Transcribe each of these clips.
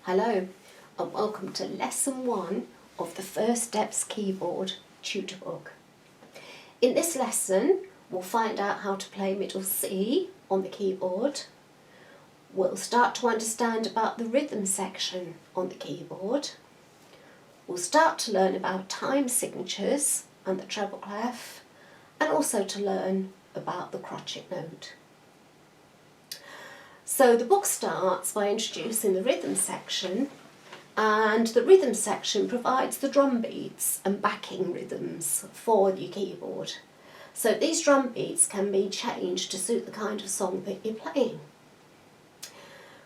Hello and welcome to lesson 1 of the First Steps Keyboard tutor book. In this lesson we'll find out how to play middle C on the keyboard. We'll start to understand about the rhythm section on the keyboard. We'll start to learn about time signatures and the treble clef, and also to learn about the crotchet note. So the book starts by introducing the rhythm section, and the rhythm section provides the drum beats and backing rhythms for your keyboard. So these drum beats can be changed to suit the kind of song that you're playing.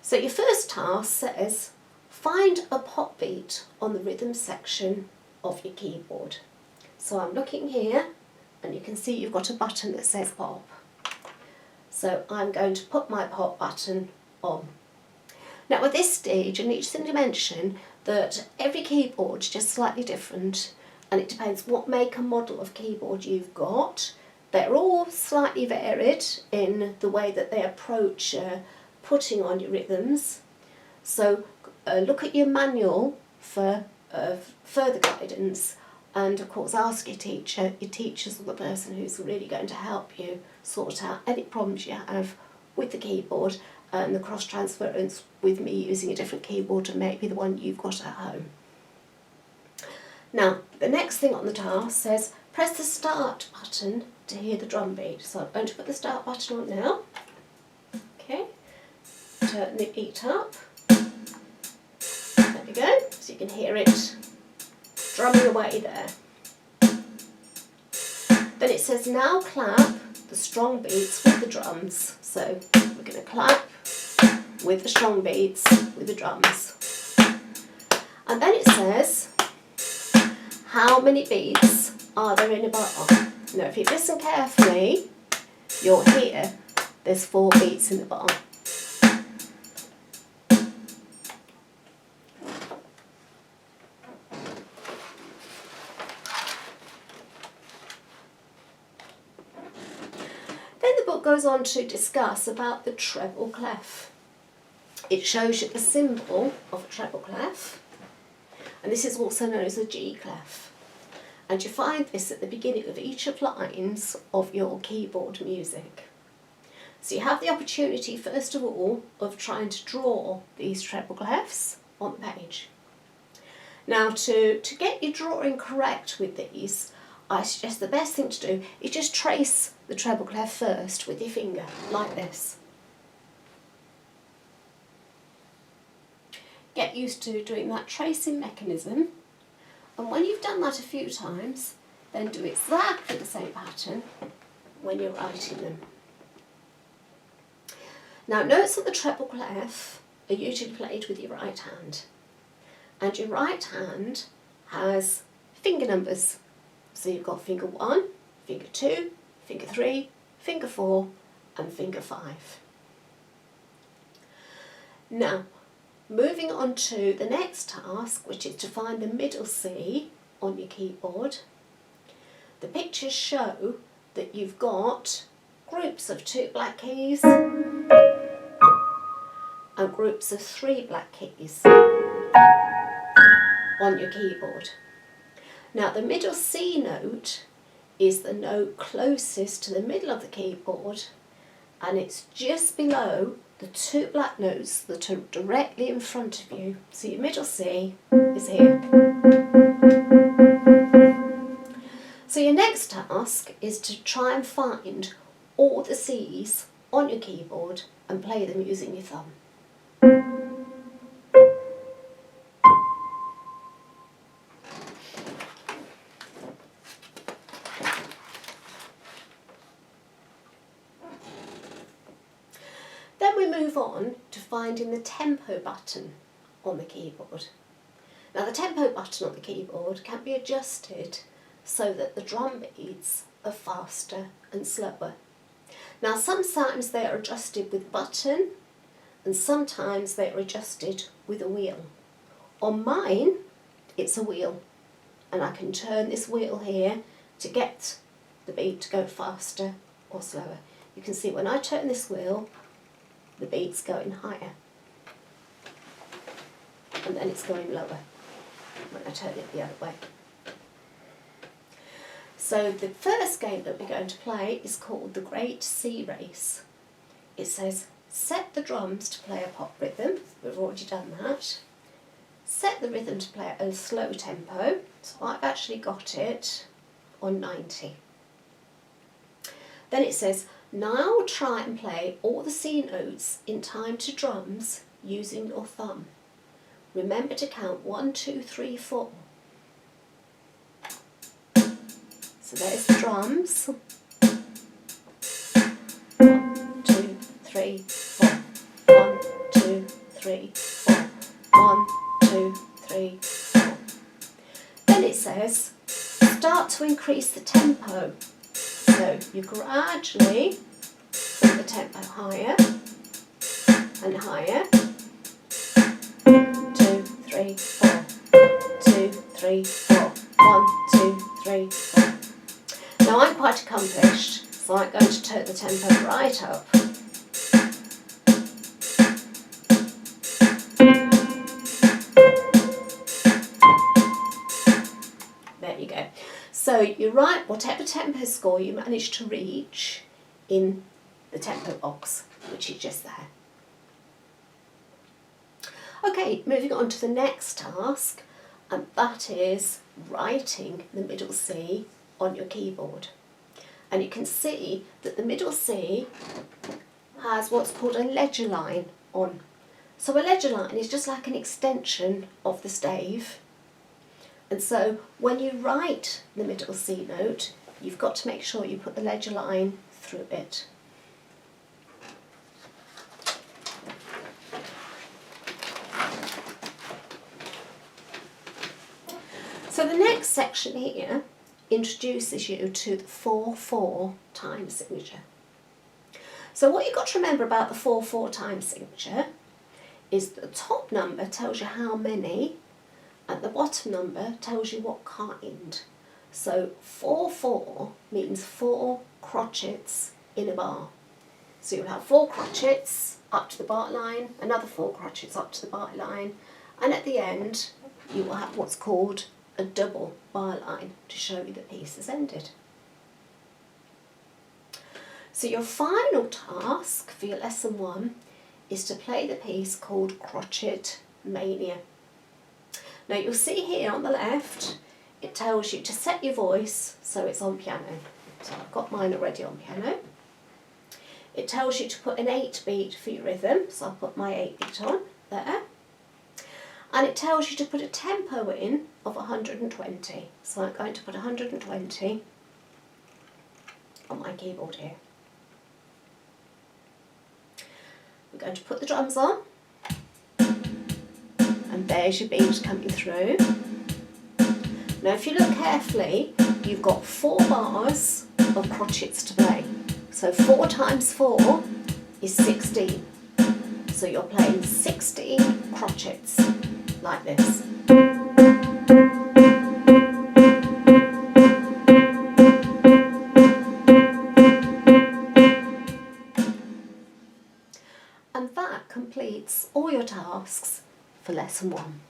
So your first task says, find a pop beat on the rhythm section of your keyboard. So I'm looking here and you can see you've got a button that says pop. So I'm going to put my pop button on. Now at this stage I need to mention that every keyboard is just slightly different, and it depends what make and model of keyboard you've got. They're all slightly varied in the way that they approach putting on your rhythms. So look at your manual for further guidance, and of course ask your teacher. Your teacher's the person who's really going to help you sort out any problems you have with the keyboard and the cross transference with me using a different keyboard to maybe the one you've got at home. Now the next thing on the task says press the start button to hear the drum beat. So I'm going to put the start button on now. Okay, turn the beat up. There we go, so you can hear it drumming away there. Then it says now clap the strong beats with the drums. So we're going to clap with the strong beats with the drums. And then it says how many beats are there in a bar. Now if you listen carefully you'll hear there's 4 beats in the bar. Goes on to discuss about the treble clef. It shows you the symbol of a treble clef, and this is also known as a G clef, and you find this at the beginning of each of lines of your keyboard music. So you have the opportunity first of all of trying to draw these treble clefs on the page. Now to get your drawing correct with these, I suggest the best thing to do is just trace the treble clef first with your finger, like this. Get used to doing that tracing mechanism, and when you've done that a few times, then do exactly the same pattern when you're writing them. Now notes on the treble clef are usually played with your right hand, and your right hand has finger numbers. So you've got finger 1, finger 2, finger 3, finger 4 and finger 5. Now moving on to the next task, which is to find the middle C on your keyboard. The pictures show that you've got groups of 2 black keys and groups of 3 black keys on your keyboard. Now the middle C note is the note closest to the middle of the keyboard, and it's just below the 2 black notes that are directly in front of you. So your middle C is here. So your next task is to try and find all the C's on your keyboard and play them using your thumb. Then we move on to finding the tempo button on the keyboard. Now the tempo button on the keyboard can be adjusted so that the drum beats are faster and slower. Now sometimes they are adjusted with a button and sometimes they are adjusted with a wheel. On mine it's a wheel, and I can turn this wheel here to get the beat to go faster or slower. You can see when I turn this wheel the beat's going higher. and then it's going lower when I turn it the other way. So the first game that we're going to play is called the Great Sea Race. It says set the drums to play a pop rhythm. We've already done that. Set the rhythm to play at a slow tempo. So I've actually got it on 90. Then it says now try and play all the C notes in time to drums using your thumb. Remember to count 1, 2, 3, 4. So there's the drums. 1, 2, 3, 4. 1, 2, 3, 4. 1, 2, 3, 4. Then it says start to increase the tempo. So you gradually bring the tempo higher and higher. 2, 3, 4. 2, 3, 4. 1, 2, 3, 4. Now I'm quite accomplished, so I'm going to turn the tempo right up. There you go. So you write whatever tempo score you manage to reach in the tempo box, which is just there. Okay, moving on to the next task, and that is writing the middle C on your keyboard. And you can see that the middle C has what's called a ledger line on. So a ledger line is just like an extension of the stave. And so when you write the middle C note, you've got to make sure you put the ledger line through it. So the next section here introduces you to the 4/4 time signature. So what you've got to remember about the 4/4 time signature is the top number tells you how many, and the bottom number tells you what kind. So 4/4 means 4 crotchets in a bar. So you'll have 4 crotchets up to the bar line, another 4 crotchets up to the bar line, and at the end you will have what's called a double bar line to show you the piece has ended. So your final task for your lesson 1 is to play the piece called Crotchet Mania. Now you'll see here on the left it tells you to set your voice so it's on piano. So I've got mine already on piano. It tells you to put an 8-beat for your rhythm, so I'll put my 8-beat on there. And it tells you to put a tempo in of 120. So I'm going to put 120 on my keyboard here. We're going to put the drums on. And there's your beat coming through. Now if you look carefully, you've got 4 bars of crotchets to play. So 4 times 4 is 16. So you're playing 16 crotchets, like this. And that completes all your tasks for lesson 1.